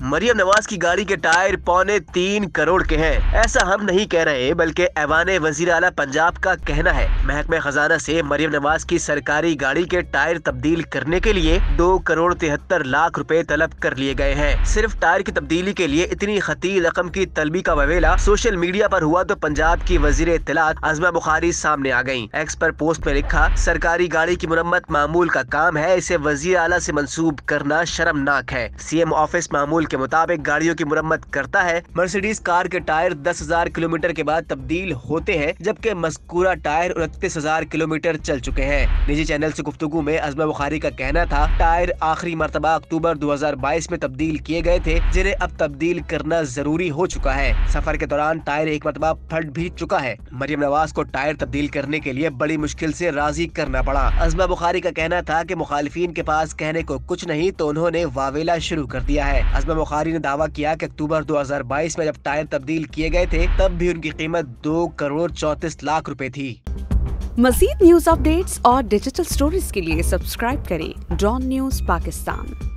मरियम नवाज की गाड़ी के टायर 3.25 करोड़ के हैं। ऐसा हम नहीं कह रहे बल्कि ऐवान वजीर आला पंजाब का कहना है। महकमे खजाना से मरियम नवाज की सरकारी गाड़ी के टायर तब्दील करने के लिए 2.73 करोड़ रुपए तलब कर लिए गए हैं। सिर्फ टायर की तब्दीली के लिए इतनी खती रकम की तलबी का ववेला सोशल मीडिया पर हुआ तो पंजाब की वजीर इत्तलात अज़मा बुखारी सामने आ गयी। एक्स पर पोस्ट में लिखा, सरकारी गाड़ी की मुरम्मत मामूल का काम है, इसे वजीर आला से मंसूब करना शर्मनाक है। सीएम ऑफिस मामूल के मुताबिक गाड़ियों की मुरम्मत करता है। मर्सिडीज कार के टायर 10,000 किलोमीटर के बाद तब्दील होते हैं, जबकि मज़कूरा टायर 29,000 किलोमीटर चल चुके हैं। निजी चैनल से गुफ्तगू में अज़मा बुखारी का कहना था, टायर आखिरी मरतबा अक्टूबर 2022 में तब्दील किए गए थे, जिन्हें अब तब्दील करना जरूरी हो चुका है। सफर के दौरान टायर एक मरतबा फट भी चुका है। मरियम नवाज को टायर तब्दील करने के लिए बड़ी मुश्किल से राजी करना पड़ा। अज़मा बुखारी का कहना था कि मुखालिफिन के पास कहने को कुछ नहीं तो उन्होंने वावेला शुरू कर दिया है। अज़मा बुखारी ने दावा किया कि अक्टूबर 2022 में जब टायर तब्दील किए गए थे तब भी उनकी कीमत 2.34 करोड़ रुपए थी। मज़ीद न्यूज़ अपडेट्स और डिजिटल स्टोरीज के लिए सब्सक्राइब करें डॉन न्यूज़ पाकिस्तान।